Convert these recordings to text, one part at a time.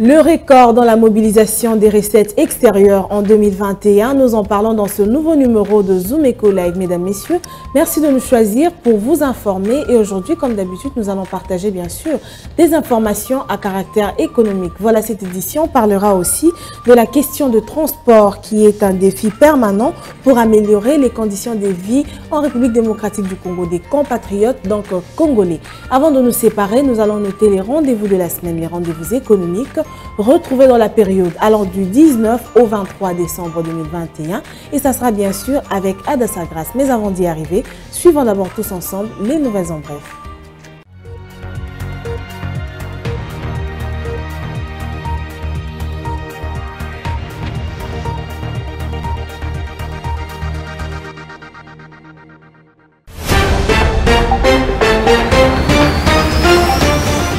Le record dans la mobilisation des recettes extérieures en 2021, nous en parlons dans ce nouveau numéro de Zoom Eco Live. Mesdames, Messieurs, merci de nous choisir pour vous informer. Et aujourd'hui, comme d'habitude, nous allons partager bien sûr des informations à caractère économique. Voilà, cette édition parlera aussi de la question de transport qui est un défi permanent pour améliorer les conditions de vie en République démocratique du Congo des compatriotes, donc congolais. Avant de nous séparer, nous allons noter les rendez-vous de la semaine, les rendez-vous économiques retrouvés dans la période allant du 19 au 23 décembre 2021 et ça sera bien sûr avec Adassa Grace. Mais avant d'y arriver, suivons d'abord tous ensemble les nouvelles en bref.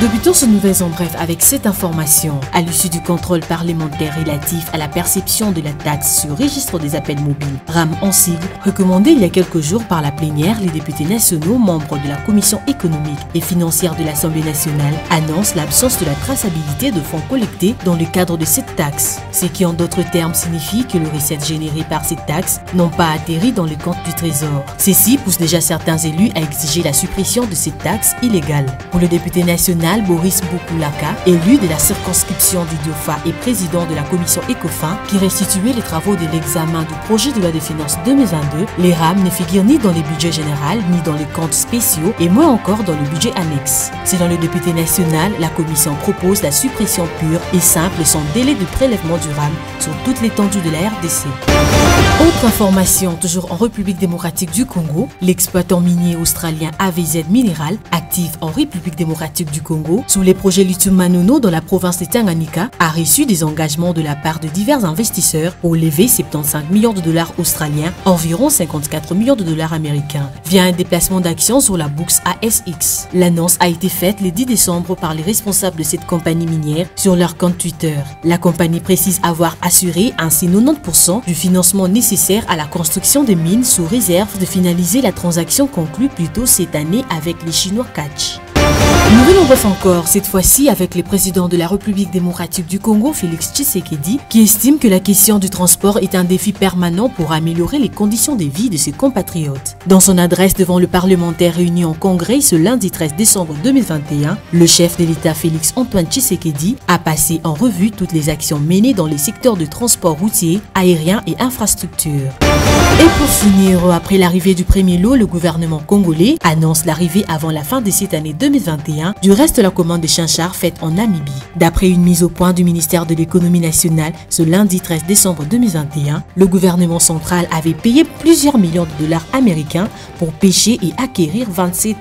Débutons ce nouvelles en bref avec cette information. À l'issue du contrôle parlementaire relatif à la perception de la taxe sur registre des appels mobiles, RAM en sigle, recommandé il y a quelques jours par la plénière, les députés nationaux membres de la Commission économique et financière de l'Assemblée nationale annoncent l'absence de la traçabilité de fonds collectés dans le cadre de cette taxe. Ce qui en d'autres termes signifie que les recettes générées par cette taxe n'ont pas atterri dans le compte du Trésor. Ceci pousse déjà certains élus à exiger la suppression de cette taxe illégale. Pour le député national Boris Boukoulaka, élu de la circonscription du Dauphin et président de la commission ECOFIN qui restituait les travaux de l'examen du projet de loi de finances 2022, les RAM ne figurent ni dans les budgets généraux ni dans les comptes spéciaux et moins encore dans le budget annexe. Selon le député national, la commission propose la suppression pure et simple sans délai de prélèvement du RAM sur toute l'étendue de la RDC. Autre information, toujours en République démocratique du Congo, l'exploitant minier australien AVZ Mineral, actif en République démocratique du Congo, sous les projets lithium Manono dans la province de Tanganyika, a reçu des engagements de la part de divers investisseurs pour lever 75 millions de dollars australiens, environ 54 millions de dollars américains, via un déplacement d'actions sur la bourse ASX. L'annonce a été faite le 10 décembre par les responsables de cette compagnie minière sur leur compte Twitter. La compagnie précise avoir assuré ainsi 90% du financement nécessaire à la construction des mines sous réserve de finaliser la transaction conclue plus tôt cette année avec les Chinois Catch. Nouvelle en bref encore, cette fois-ci avec le président de la République démocratique du Congo, Félix Tshisekedi, qui estime que la question du transport est un défi permanent pour améliorer les conditions de vie de ses compatriotes. Dans son adresse devant le parlementaire réuni en congrès ce lundi 13 décembre 2021, le chef de l'État Félix Antoine Tshisekedi a passé en revue toutes les actions menées dans les secteurs de transport routier, aérien et infrastructure. Et pour finir, après l'arrivée du premier lot, le gouvernement congolais annonce l'arrivée avant la fin de cette année 2021 du reste de la commande de Chinchard faite en Namibie. D'après une mise au point du ministère de l'économie nationale ce lundi 13 décembre 2021, le gouvernement central avait payé plusieurs millions de dollars américains pour pêcher et acquérir 27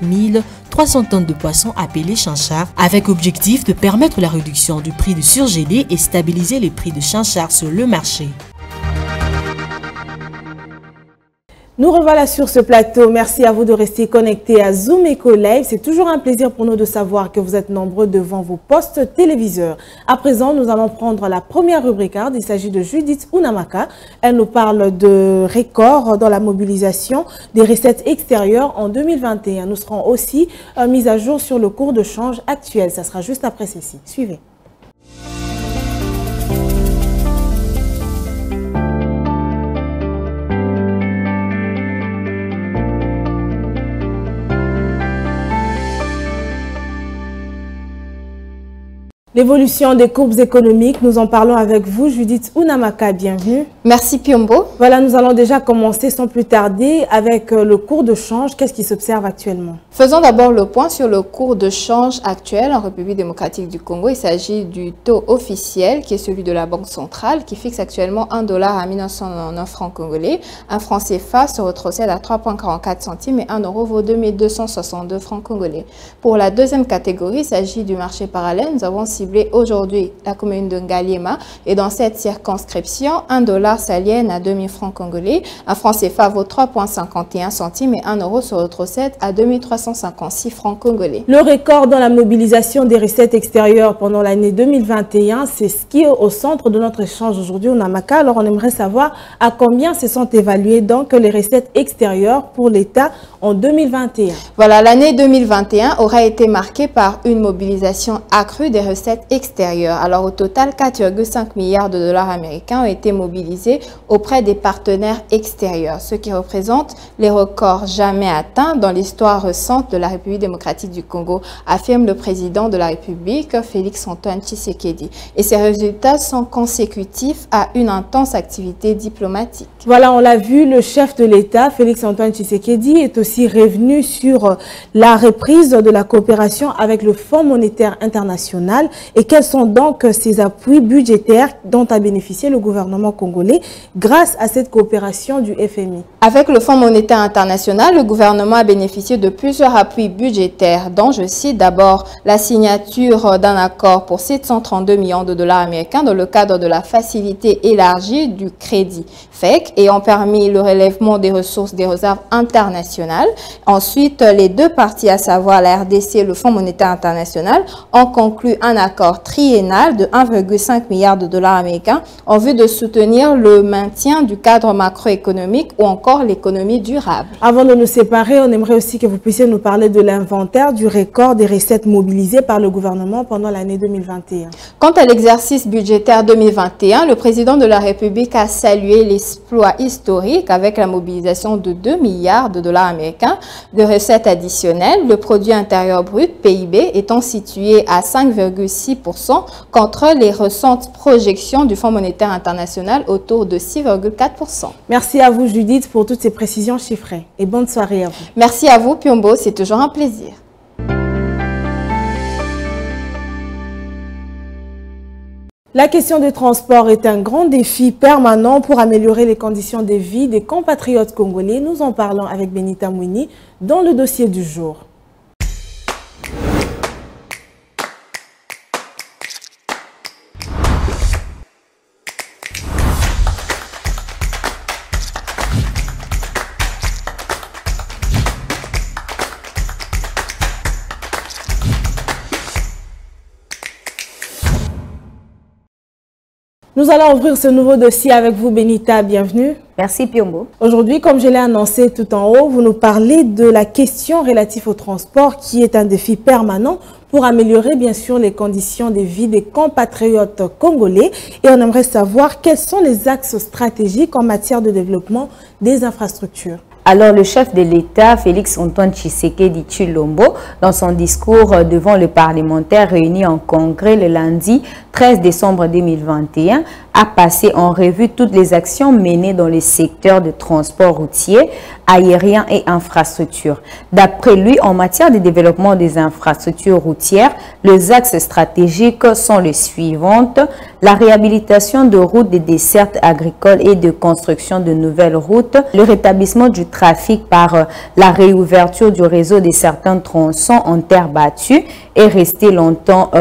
300 tonnes de poissons appelés Chinchard, avec objectif de permettre la réduction du prix du surgelé et stabiliser les prix de Chinchard sur le marché. Nous revoilà sur ce plateau. Merci à vous de rester connectés à Zoom Eco Live. C'est toujours un plaisir pour nous de savoir que vous êtes nombreux devant vos postes téléviseurs. À présent, nous allons prendre la première rubrique. Il s'agit de Judith Unamaka. Elle nous parle de record dans la mobilisation des recettes extérieures en 2021. Nous serons aussi mis à jour sur le cours de change actuel. Ça sera juste après ceci. Suivez. L'évolution des courbes économiques, nous en parlons avec vous, Judith Unamaka, bienvenue. Merci Piombo. Voilà, nous allons déjà commencer sans plus tarder avec le cours de change. Qu'est-ce qui s'observe actuellement? Faisons d'abord le point sur le cours de change actuel en République démocratique du Congo. Il s'agit du taux officiel qui est celui de la Banque centrale qui fixe actuellement 1 dollar à 1999 francs congolais. Un franc CFA se rétrocède à 3,44 centimes et 1 euro vaut 2262 francs congolais. Pour la deuxième catégorie, il s'agit du marché parallèle. Nous avons ciblé aujourd'hui la commune de Ngaliema et dans cette circonscription, 1 dollar s'aliène à 2000 francs congolais, un franc CFA vaut 3,51 centimes et 1 euro se rétrocède à 2356 francs congolais. Le record dans la mobilisation des recettes extérieures pendant l'année 2021, c'est ce qui est au centre de notre échange aujourd'hui au Namaka. Alors on aimerait savoir à combien se sont évaluées donc les recettes extérieures pour l'État en 2021. Voilà, l'année 2021 aura été marquée par une mobilisation accrue des recettes recettes extérieures. Alors au total, 4,5 milliards de dollars américains ont été mobilisés auprès des partenaires extérieurs, ce qui représente les records jamais atteints dans l'histoire récente de la République démocratique du Congo, affirme le président de la République, Félix-Antoine Tshisekedi. Et ces résultats sont consécutifs à une intense activité diplomatique. Voilà, on l'a vu, le chef de l'État, Félix-Antoine Tshisekedi, est aussi revenu sur la reprise de la coopération avec le Fonds monétaire international. Et quels sont donc ces appuis budgétaires dont a bénéficié le gouvernement congolais grâce à cette coopération du FMI? Avec le Fonds monétaire international, le gouvernement a bénéficié de plusieurs appuis budgétaires, dont je cite d'abord la signature d'un accord pour 732 millions de dollars américains dans le cadre de la facilité élargie du crédit FEC ayant permis le relèvement des ressources des réserves internationales. Ensuite, les deux parties, à savoir la RDC et le Fonds monétaire international, ont conclu un accord triennal de 1,5 milliard de dollars américains en vue de soutenir le maintien du cadre macroéconomique ou encore l'économie durable. Avant de nous séparer, on aimerait aussi que vous puissiez nous parler de l'inventaire du record des recettes mobilisées par le gouvernement pendant l'année 2021. Quant à l'exercice budgétaire 2021, le président de la République a salué l'exploit historique avec la mobilisation de 2 milliards de dollars américains de recettes additionnelles, le produit intérieur brut, PIB, étant situé à 5,6% contre les récentes projections du Fonds monétaire international autour de 6,4%. Merci à vous Judith pour toutes ces précisions chiffrées et bonne soirée à vous. Merci à vous Piombo, c'est toujours un plaisir. La question des transports est un grand défi permanent pour améliorer les conditions de vie des compatriotes congolais. Nous en parlons avec Benita Mouini dans le dossier du jour. Nous allons ouvrir ce nouveau dossier avec vous, Benita. Bienvenue. Merci, Piombo. Aujourd'hui, comme je l'ai annoncé tout en haut, vous nous parlez de la question relative au transport qui est un défi permanent pour améliorer, bien sûr, les conditions de vie des compatriotes congolais. Et on aimerait savoir quels sont les axes stratégiques en matière de développement des infrastructures. Alors, le chef de l'État, Félix-Antoine Tshisekedi Tshilombo, dans son discours devant le parlementaire réuni en congrès le lundi 13 décembre 2021, a passé en revue toutes les actions menées dans les secteurs de transport routier, aérien et infrastructures. D'après lui, en matière de développement des infrastructures routières, les axes stratégiques sont les suivantes: la réhabilitation de routes de dessertes agricoles et de construction de nouvelles routes, le rétablissement du trafic par la réouverture du réseau de certains tronçons en terre battue et restés longtemps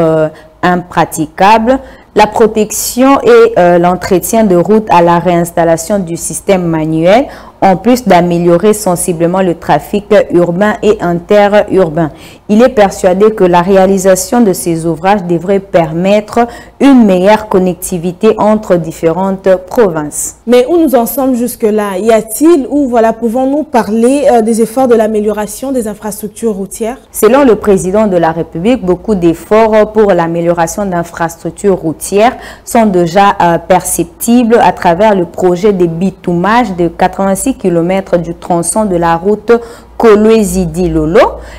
impraticables, la protection et l'entretien de routes à la réinstallation du système manuel, en plus d'améliorer sensiblement le trafic urbain et interurbain. Il est persuadé que la réalisation de ces ouvrages devrait permettre une meilleure connectivité entre différentes provinces. Mais où nous en sommes jusque-là? Y a-t-il ou voilà, pouvons-nous parler des efforts de l'amélioration des infrastructures routières? Selon le président de la République, beaucoup d'efforts pour l'amélioration d'infrastructures routières sont déjà perceptibles à travers le projet de bitumage de 86 km du tronçon de la route Kolwezi-Dilolo,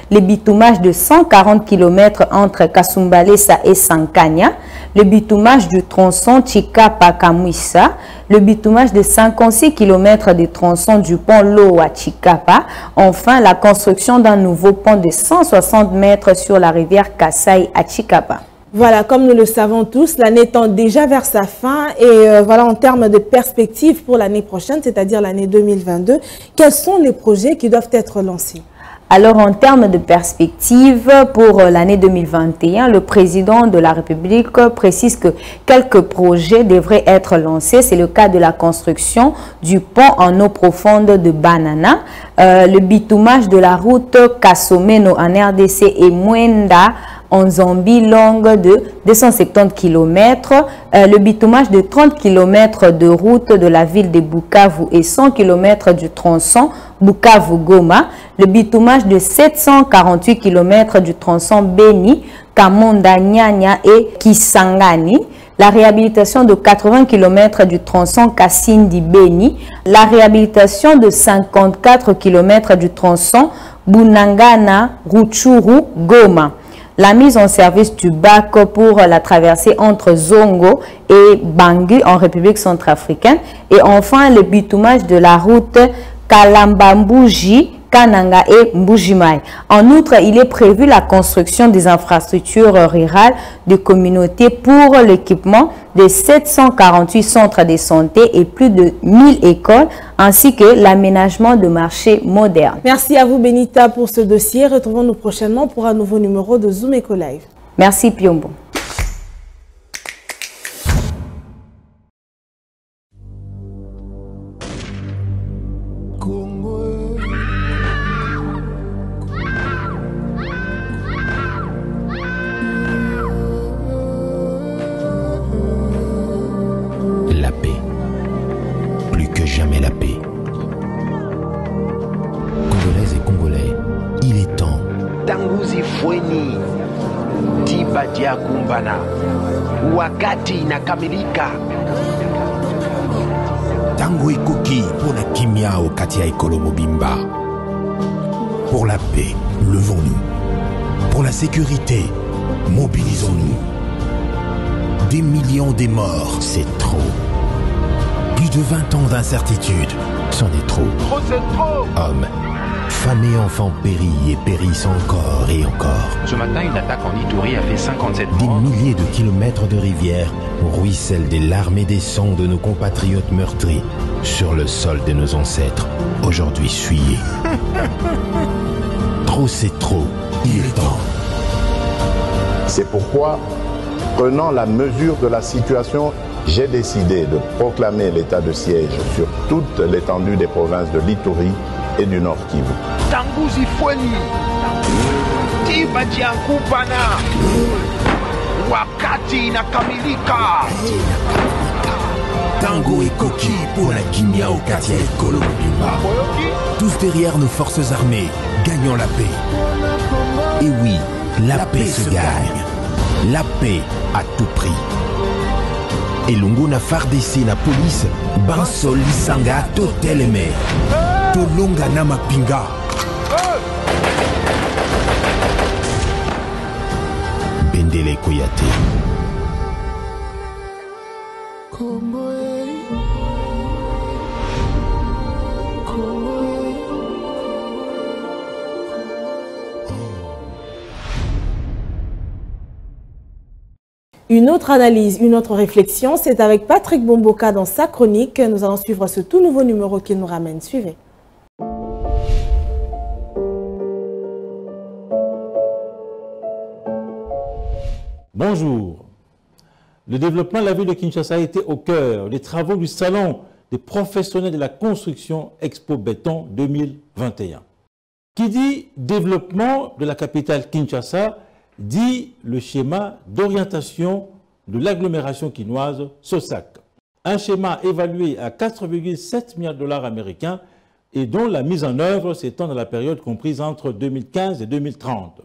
le bitumage de 140 km entre Kasumbalesa et Sankanya, le bitumage du tronçon Chikapa-Kamwisa, le bitumage de 56 km du tronçon du pont Loa-Chikapa, enfin la construction d'un nouveau pont de 160 mètres sur la rivière Kasai à Chikapa. Voilà, comme nous le savons tous, l'année tend déjà vers sa fin et voilà, en termes de perspectives pour l'année prochaine, c'est-à-dire l'année 2022, quels sont les projets qui doivent être lancés? Alors, en termes de perspectives pour l'année 2021, le président de la République précise que quelques projets devraient être lancés. C'est le cas de la construction du pont en eau profonde de Banana, le bitumage de la route Kasomeno en RDC et Mwenda en Zambie, longue de 270 km, le bitumage de 30 km de route de la ville de Bukavu et 100 km du tronçon Bukavu-Goma, le bitumage de 748 km du tronçon Beni, Kamonda, Nyanya et Kisangani, la réhabilitation de 80 km du tronçon Kassindi-Beni, la réhabilitation de 54 km du tronçon Bunangana-Rutshuru-Goma, la mise en service du bac pour la traversée entre Zongo et Bangui en République centrafricaine, et enfin le bitumage de la route Kalambambuji, Kananga et Mbujimai. En outre, il est prévu la construction des infrastructures rurales de communautés pour l'équipement de 748 centres de santé et plus de 1000 écoles, ainsi que l'aménagement de marchés modernes. Merci à vous, Benita, pour ce dossier. Retrouvons-nous prochainement pour un nouveau numéro de Zoom Eco Live. Merci, Piombo. Wakati inakamilika. Tango ikoki pour la kimia au Katia Ekolo Mobimba. Pour la paix, levons-nous. Pour la sécurité, mobilisons-nous. Des millions de morts, c'est trop. Plus de 20 ans d'incertitude, c'en est trop. Trop, c'est trop. Hommes, femmes et enfants périllent et périssent encore et encore. Ce matin, une attaque en Ituri a fait 57 morts. Des milliers de kilomètres de rivières ruissellent des larmes et des sangs de nos compatriotes meurtris sur le sol de nos ancêtres, aujourd'hui souillés. Trop, c'est trop. Il est temps. C'est pourquoi, prenant la mesure de la situation, j'ai décidé de proclamer l'état de siège sur toute l'étendue des provinces de l'Ituri et du Nord Kivu. Tanguzi Fweni, Tibadia Kupana, Wakati inakamilika. Tango et Koki pour la Kimia au Katia Ekolo Mobimba. Tous derrière nos forces armées, gagnons la paix. Et oui, la paix se gagne. La paix à tout prix. Et Lunguna Fardesi na police, Bansol Lisanga Toteleme. Tolonga Nama Pinga. Bendele Koyate. Une autre analyse, une autre réflexion, c'est avec Patrick Bomboka dans sa chronique. Nous allons suivre ce tout nouveau numéro qui nous ramène. Suivez. Bonjour. Le développement de la ville de Kinshasa a été au cœur des travaux du Salon des professionnels de la construction Expo Béton 2021. Qui dit développement de la capitale Kinshasa dit le schéma d'orientation de l'agglomération quinoise SOSAC. Un schéma évalué à 4,7 milliards de dollars américains et dont la mise en œuvre s'étend dans la période comprise entre 2015 et 2030.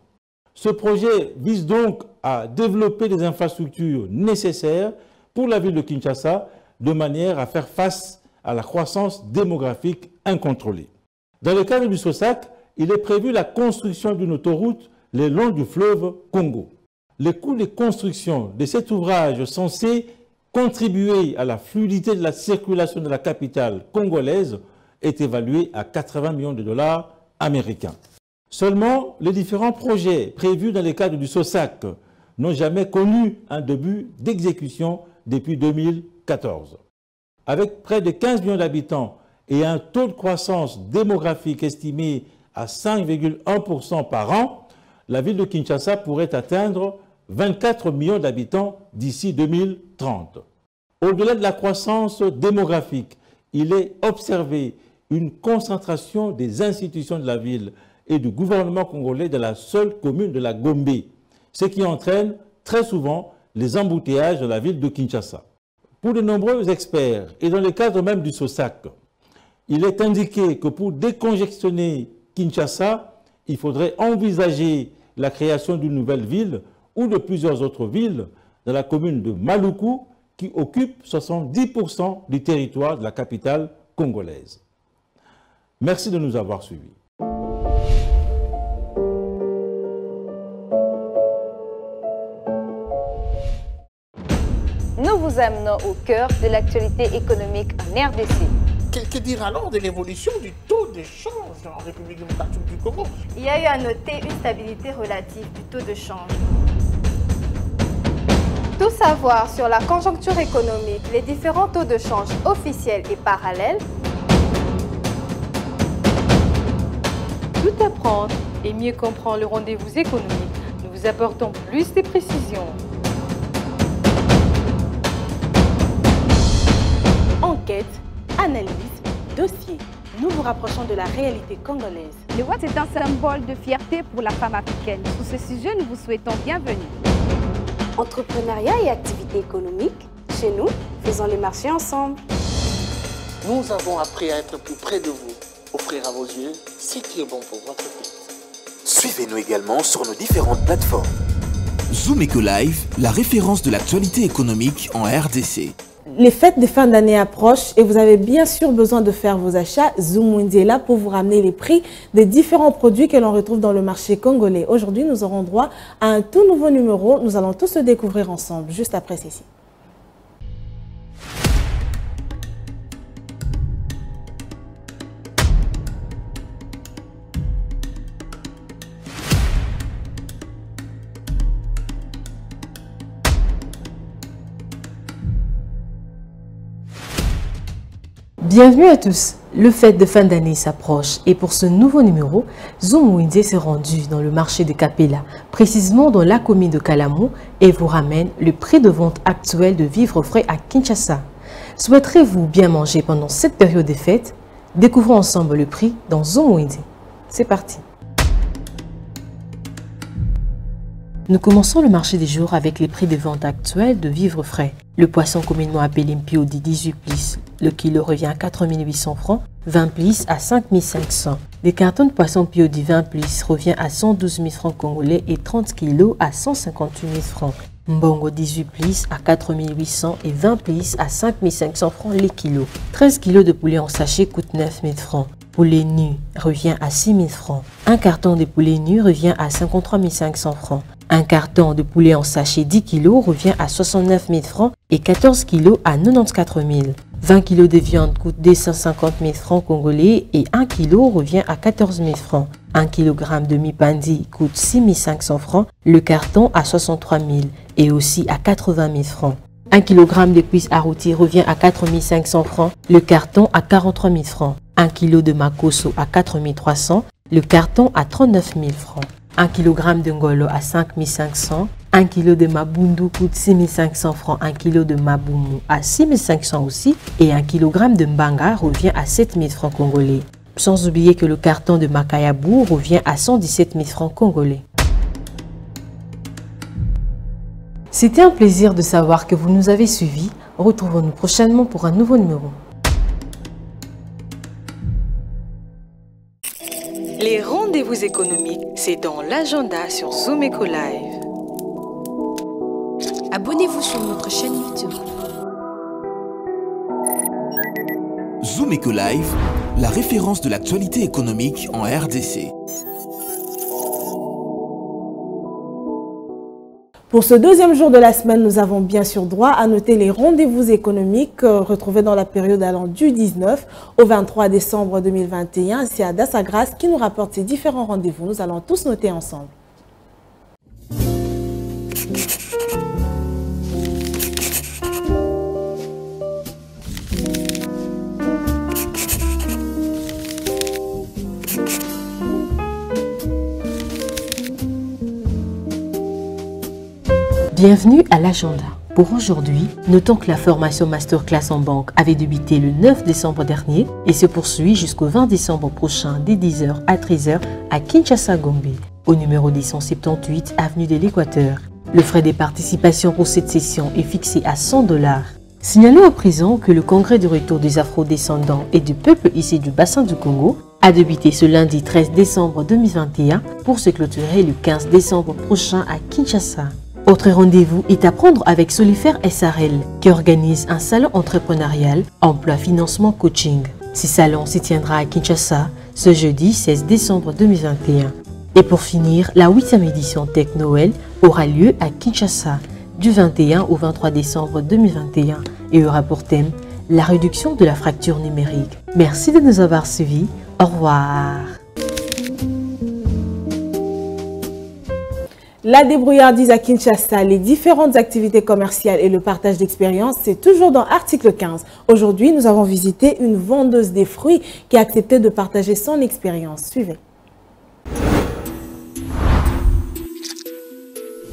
Ce projet vise donc à développer des infrastructures nécessaires pour la ville de Kinshasa de manière à faire face à la croissance démographique incontrôlée. Dans le cadre du SOSAC, il est prévu la construction d'une autoroute le long du fleuve Congo. Le coût de construction de cet ouvrage censé contribuer à la fluidité de la circulation de la capitale congolaise est évalué à 80 millions de dollars américains. Seulement, les différents projets prévus dans le cadre du SOSAC n'ont jamais connu un début d'exécution depuis 2014. Avec près de 15 millions d'habitants et un taux de croissance démographique estimé à 5,1% par an, la ville de Kinshasa pourrait atteindre 24 millions d'habitants d'ici 2030. Au-delà de la croissance démographique, il est observé une concentration des institutions de la ville et du gouvernement congolais dans la seule commune de la Gombe, ce qui entraîne très souvent les embouteillages de la ville de Kinshasa. Pour de nombreux experts, et dans le cadre même du SOSAC, il est indiqué que pour décongestionner Kinshasa, il faudrait envisager la création d'une nouvelle ville ou de plusieurs autres villes dans la commune de Maluku qui occupe 70% du territoire de la capitale congolaise. Merci de nous avoir suivis. Nous vous amenons au cœur de l'actualité économique en RDC. Que dire alors de l'évolution du taux de change en République démocratique du Congo? Il y a eu à noter une stabilité relative du taux de change. Tout savoir sur la conjoncture économique, les différents taux de change officiels et parallèles. Tout apprendre et mieux comprendre le rendez-vous économique. Nous vous apportons plus de précisions. Enquête, analyse, dossier. Nous vous rapprochons de la réalité congolaise. Le Watt est un symbole de fierté pour la femme africaine. Sur ce sujet, nous vous souhaitons bienvenue. Entrepreneuriat et activité économique, chez nous, faisons les marchés ensemble. Nous avons appris à être plus près de vous, offrir à vos yeux ce qui est bon pour votre tête. Suivez-nous également sur nos différentes plateformes. Zoom Eco Live, la référence de l'actualité économique en RDC. Les fêtes de fin d'année approchent et vous avez bien sûr besoin de faire vos achats. Zoom Mundi est là pour vous ramener les prix des différents produits que l'on retrouve dans le marché congolais. Aujourd'hui, nous aurons droit à un tout nouveau numéro. Nous allons tous le découvrir ensemble, juste après ceci. Bienvenue à tous. Le fête de fin d'année s'approche et pour ce nouveau numéro, Zoom Mundi s'est rendu dans le marché de Kapela, précisément dans la commune de Kalamu, et vous ramène le prix de vente actuel de vivres frais à Kinshasa. Souhaiterez-vous bien manger pendant cette période de fête? Découvrons ensemble le prix dans Zoom Mundi. C'est parti. Nous commençons le marché des jours avec les prix de vente actuels de vivres frais. Le poisson communément appelé Mpio dit 18 plis. Le kilo revient à 4 800 francs, 20 plis à 5 500. Les cartons de poisson Pio dit 20 plis revient à 112 000 francs congolais et 30 kilos à 158 000 francs. Mbongo 18 plis à 4 800 et 20 plis à 5 500 francs les kilos. 13 kilos de poulet en sachet coûte 9 000 francs. Poulet nu revient à 6 000 francs. Un carton de poulet nu revient à 53 500 francs. Un carton de poulet en sachet 10 kg revient à 69 000 francs et 14 kg à 94 000. 20 kg de viande coûte 250 000 francs congolais et 1 kg revient à 14 000 francs. 1 kg de mipandi coûte 6 500 francs, le carton à 63 000 et aussi à 80 000 francs. 1 kg de cuisses à rôtir revient à 4 500 francs, le carton à 43 000 francs. 1 kg de makoso à 4 300, le carton à 39 000 francs. 1 kg de ngolo à 5 500, 1 kg de mabundu coûte 6 500 francs, 1 kg de mabumu à 6 500 aussi et 1 kg de mbanga revient à 7 000 francs congolais. Sans oublier que le carton de makayabu revient à 117 000 francs congolais. C'était un plaisir de savoir que vous nous avez suivis. Retrouvons-nous prochainement pour un nouveau numéro. Les rendez-vous économiques, c'est dans l'agenda sur Zoom Eco Live. Abonnez-vous sur notre chaîne YouTube. Zoom Eco Live, la référence de l'actualité économique en RDC. Pour ce deuxième jour de la semaine, nous avons bien sûr droit à noter les rendez-vous économiques retrouvés dans la période allant du 19 au 23 décembre 2021. C'est Adassa Grace qui nous rapporte ces différents rendez-vous. Nous allons tous noter ensemble. Bienvenue à l'agenda. Pour aujourd'hui, notons que la formation Masterclass en banque avait débuté le 9 décembre dernier et se poursuit jusqu'au 20 décembre prochain dès 10h à 13h à Kinshasa Gombe, au numéro 1078 avenue de l'Équateur. Le frais des participations pour cette session est fixé à $100. Signalons à présent que le congrès du retour des Afro-descendants et du peuple issu du bassin du Congo a débuté ce lundi 13 décembre 2021 pour se clôturer le 15 décembre prochain à Kinshasa. Autre rendez-vous est à prendre avec Solifère SRL, qui organise un salon entrepreneurial, emploi, financement, coaching. Ce salon s'y tiendra à Kinshasa ce jeudi 16 décembre 2021. Et pour finir, la 8e édition Tech Noël aura lieu à Kinshasa du 21 au 23 décembre 2021 et aura pour thème la réduction de la fracture numérique. Merci de nous avoir suivis. Au revoir. La débrouillardise à Kinshasa, les différentes activités commerciales et le partage d'expériences, c'est toujours dans article 15. Aujourd'hui, nous avons visité une vendeuse des fruits qui a accepté de partager son expérience. Suivez.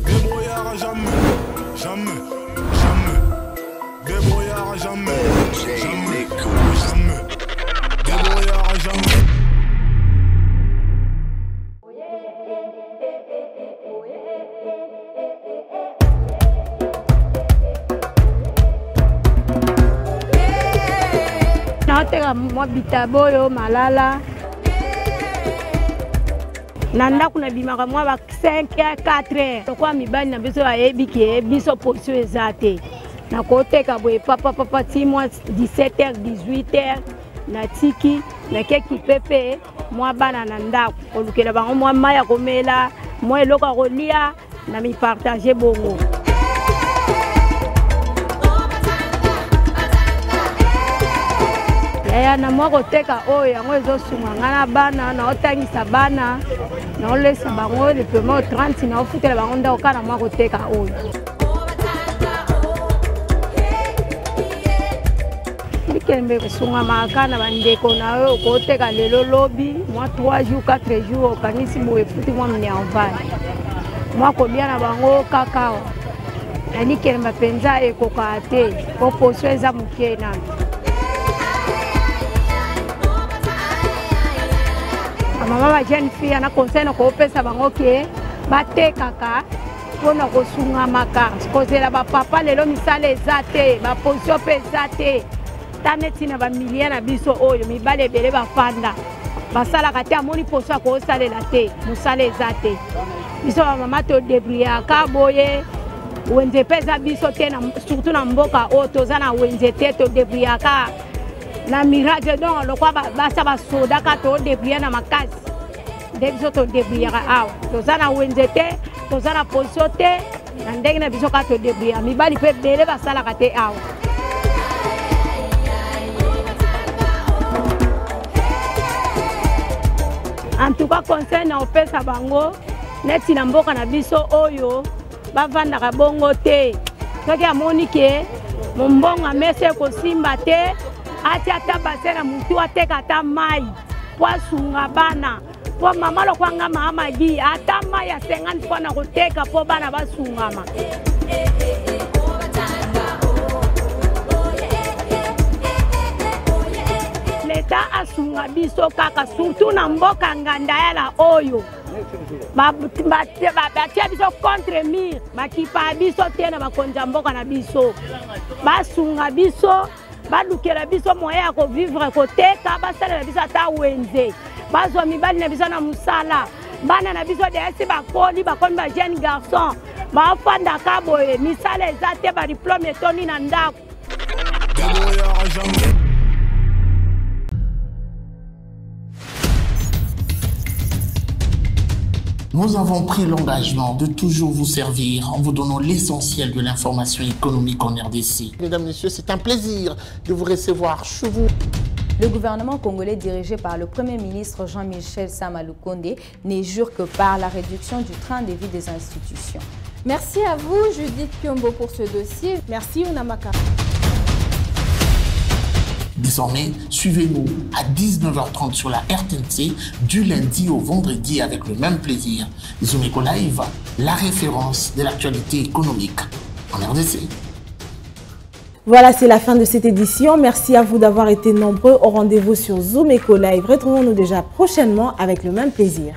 Débrouillard jamais, jamais, jamais. Débrouillard jamais, jamais, jamais. Débrouillard jamais. Moi bitaboyo malala nanda kuna bimaka mwa ba 5 4 kwa mibali na biso ayebi ke biso portion ezate na koteka boye papa ti mwa 17h 18h na tiki na keki pepe mwa bana na ndako olukela bango mwa maya komela mwa eloko kolia na mi partager bongo. Na mwa koteka oyo yango ezosunga ngana bana na otangisa bana na olesa bango le paiement 30 na ofutela bango ndako kana mwa koteka oyo likembe kusunga makana bandeko na oyo koteka lelo lobi mwa 3 jours 4 jours okanisi boye futi mwa mniavai mwa kolia na bango kakao na likembe penza ekoka te po poso eza muke na mama ba jeune fille na conseil na ko pesa bango ke batekaka pona ko sunga maka kozela ba papa lelo misala ezate ba position pesate taneti na ba milliers na biso oyo mibale bele ba fanda basala kati amoni position ko salela te musala ezate biso ba mama to débrouiller ka boye wenze pesa biso te na surtout na mboka o tozana wenze te to débrouiller ka na mirage donc le quoi basa ba soda ka to débrouiller na makasi de biso to débrouiller awa tozana wenzete tozana position te na ndenge na biso ka to débrouiller mibali pe bele basala ka te awa en tout cas conseil na opesa bango neti na mboka na biso oyo bavanda ka bongo te soki amoni ke mombongo amese kosimba te ati ata basena mutu ateka ata mai po asunga bana po mama lokwanga mama di ata mai ya 50 po na koteka po bana basungama leta asunga biso kaka surtout na mboka nganda ya la oyo batia biso contre mire bakipa biso te na bakonza mboka na biso basunga biso balukela biso moyen ya kovivre koteka basalela biso ata wenze bazwa mibali na biso na musala bana na biso deesi bakomi ba jeune garçon bafandaka boye misala eza te badiplome etoni na ndako. Nous avons pris l'engagement de toujours vous servir en vous donnant l'essentiel de l'information économique en RDC. Mesdames, Messieurs, c'est un plaisir de vous recevoir chez vous. Le gouvernement congolais dirigé par le Premier ministre Jean-Michel Sama Lukonde n'est jure que par la réduction du train de vie des institutions. Merci à vous, Judith Piombo, pour ce dossier. Merci, Unamaka. Désormais, suivez-nous à 19h30 sur la RTNC du lundi au vendredi avec le même plaisir. Zumeko Live, la référence de l'actualité économique en RDC. Voilà, c'est la fin de cette édition. Merci à vous d'avoir été nombreux au rendez-vous sur Zumeko Live. Retrouvons-nous déjà prochainement avec le même plaisir.